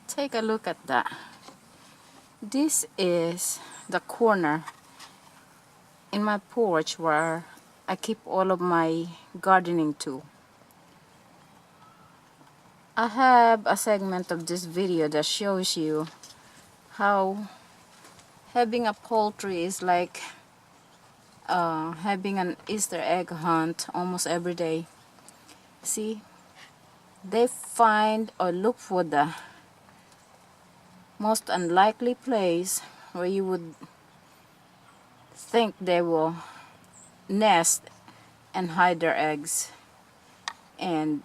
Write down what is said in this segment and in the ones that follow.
Take a look at that. This is the corner in my porch where I keep all of my gardening tools. I have a segment of this video that shows you how having a poultry is like having an Easter egg hunt almost every day. See, they find or look for the most unlikely place where you would think they will nest and hide their eggs. And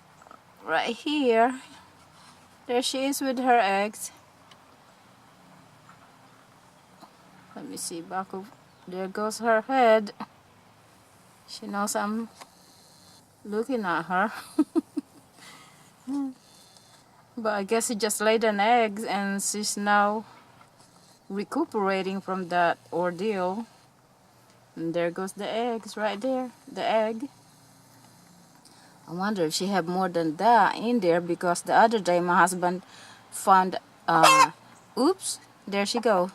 right here, there she is with her eggs. Let me see, back of there goes her head. She knows I'm looking at her. But I guess she just laid an egg and she's now recuperating from that ordeal. And there goes the eggs right there, the egg. I wonder if she have more than that in there, because the other day my husband found, oops, there she go.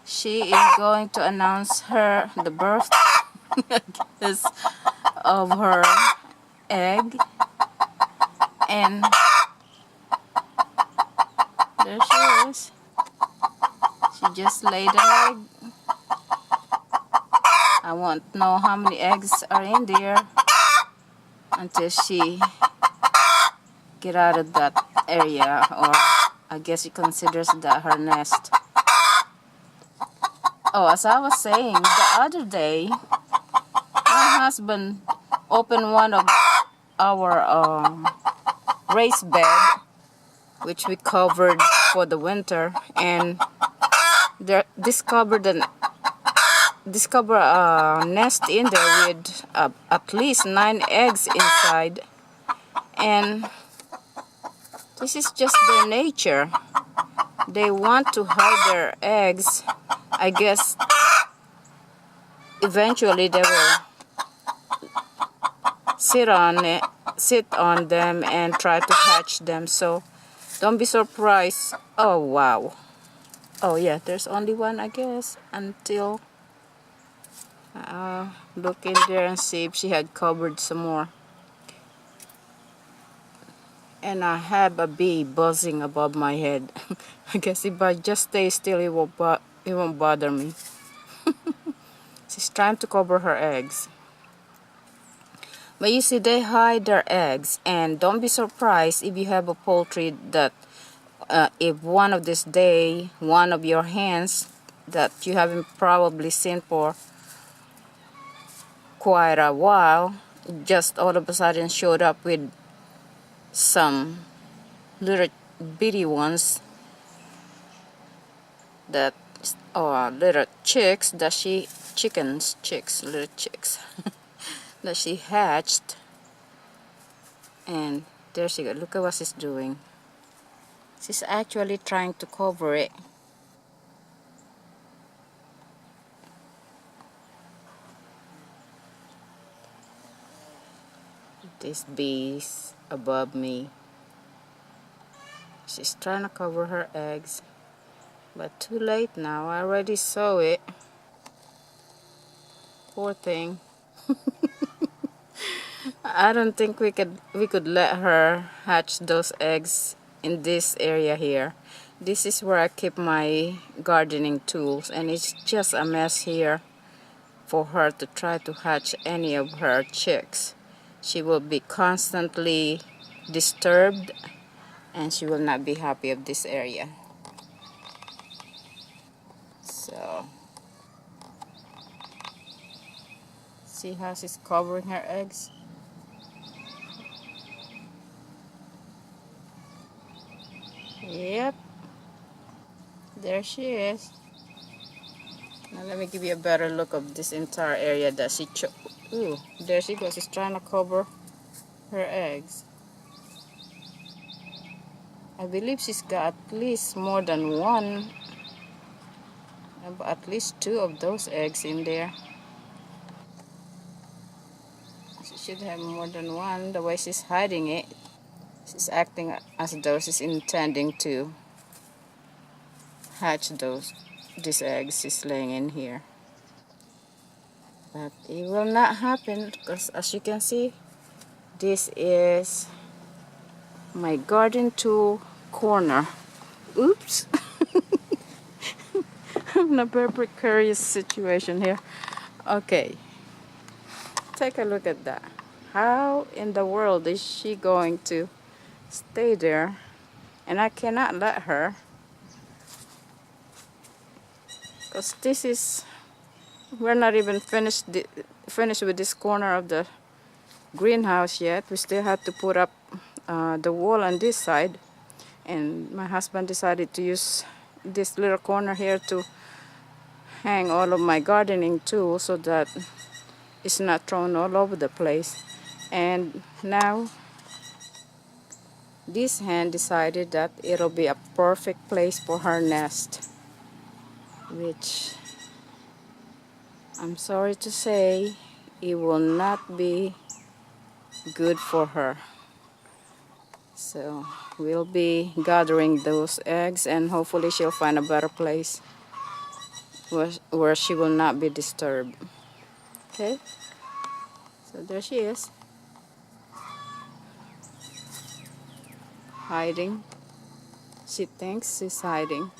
She is going to announce the birth I guess, of her egg. And there she is. She just laid an egg. I won't know how many eggs are in there until she get out of that area, or I guess she considers that her nest. Oh, as I was saying, the other day, my husband opened one of our raised bed, which we covered for the winter, and there discovered a nest in there with at least 9 eggs inside. And this is just their nature. They want to hide their eggs. I guess eventually they will sit on them and try to hatch them. So don't be surprised. Oh wow. Oh yeah, there's only one, I guess, until look in there and see if she had covered some more. And I have a bee buzzing above my head. I guess if I just stay still, it won't bother me. She's trying to cover her eggs. But you see, they hide their eggs, and don't be surprised if you have a poultry that if one of this day, one of your hens that you haven't probably seen for quite a while, just all of a sudden showed up with some little bitty ones that little chicks that little chicks that she hatched. And there she goes. Look at what she's doing. She's actually trying to cover it. This bee's above me. She's trying to cover her eggs, but too late now. I already saw it. Poor thing. I don't think we could let her hatch those eggs in this area here. This is where I keep my gardening tools, and it's just a mess here for her to try to hatch any of her chicks. She will be constantly disturbed, and she will not be happy of this area. So see how she's covering her eggs? Yep, there she is. Now let me give you a better look of this entire area that she ooh, there she goes. She's trying to cover her eggs. I believe she's got at least more than one, at least 2 of those eggs in there. She should have more than one, the way she's hiding it. She's acting as though she's intending to hatch these eggs she's laying in here. But it will not happen because, as you can see, this is my garden tool corner. Oops. I'm in a very precarious situation here. Okay, take a look at that. How in the world is she going to stay there? And I cannot let her, because this is, we're not even finished with this corner of the greenhouse yet. We still have to put up the wall on this side, and my husband decided to use this little corner here to hang all of my gardening tools so that it's not thrown all over the place. And now this hen decided that it'll be a perfect place for her nest, which I'm sorry to say it will not be good for her. So we'll be gathering those eggs, and hopefully she'll find a better place where she will not be disturbed. Okay, so there she is, hiding. She thinks she's hiding.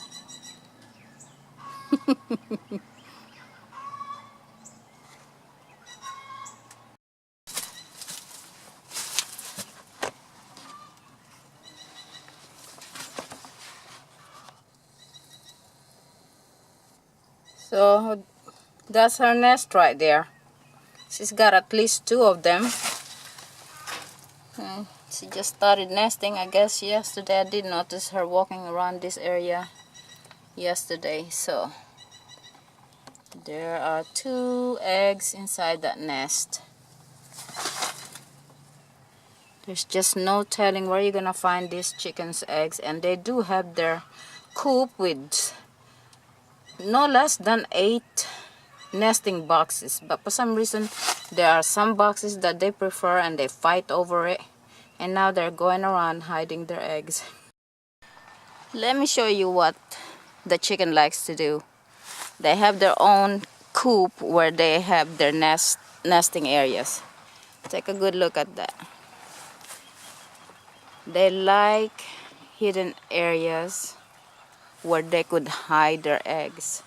So that's her nest right there. She's got at least 2 of them. And she just started nesting, I guess, yesterday. I did notice her walking around this area yesterday. So there are 2 eggs inside that nest. There's just no telling where you're gonna find these chickens' eggs, and they do have their coop with no less than 8 nesting boxes, but for some reason there are some boxes that they prefer and they fight over it, and now they're going around hiding their eggs. Let me show you what the chicken likes to do. They have their own coop where they have their nesting areas. Take a good look at that. They like hidden areas where they could hide their eggs.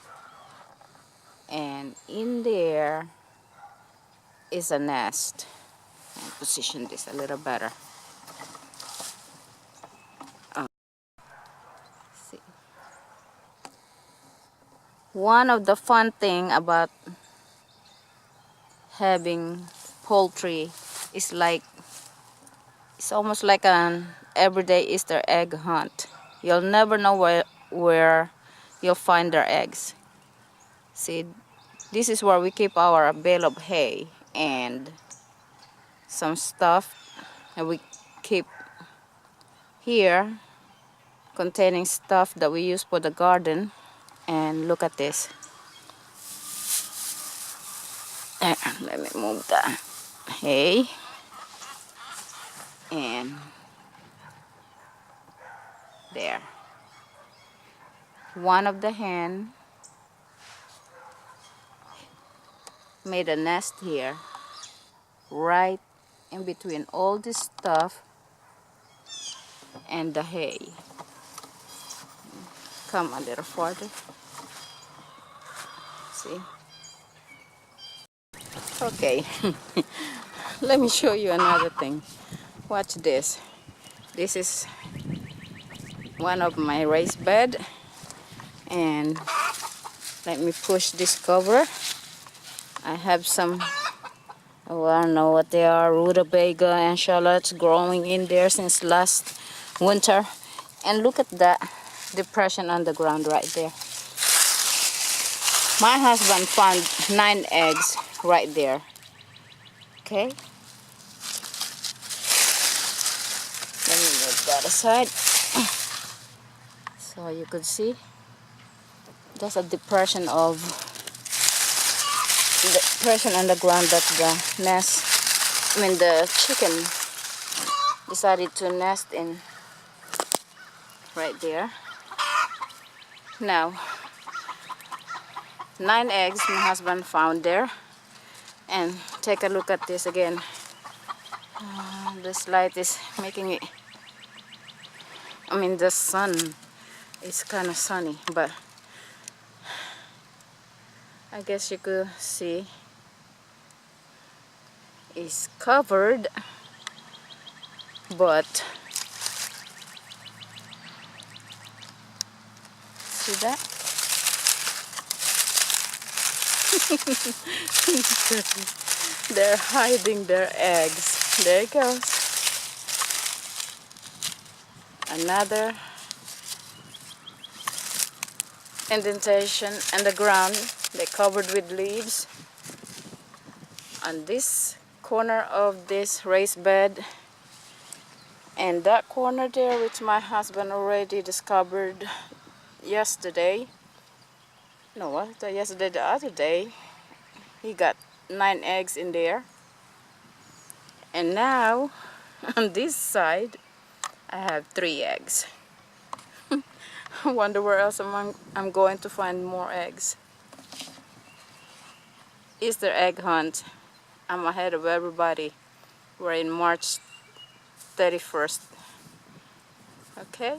And in there is a nest. I'll position this a little better. See. One of the fun thing about having poultry is it's almost like an everyday Easter egg hunt. You'll never know where you'll find their eggs. See, this is where we keep our bale of hay and some stuff that we keep here containing stuff that we use for the garden. And look at this. Let me move that hay. And there. One of the hen made a nest here, right in between all this stuff and the hay. Come a little farther. See? Okay. Let me show you another thing. Watch this. This is one of my raised bed, and let me push this cover. I have some, oh, I don't know what they are, rutabaga and shallots growing in there since last winter. And look at that depression on the ground right there. My husband found 9 eggs right there. Okay. Let me move that aside so you could see. There's a depression on the ground that the chicken decided to nest in right there. Now, 9 eggs my husband found there. And take a look at this again. This light is making it, the sun is kind of sunny, but I guess you could see it's covered, but see that? They're hiding their eggs. There it goes. Another indentation in the ground. They covered with leaves. On this corner of this raised bed, and that corner there, which my husband already discovered yesterday. No, what? Yesterday, the other day, he got 9 eggs in there. And now, on this side, I have 3 eggs. I wonder where else I'm going to find more eggs. Easter egg hunt. I'm ahead of everybody. We're in March 31st. Okay?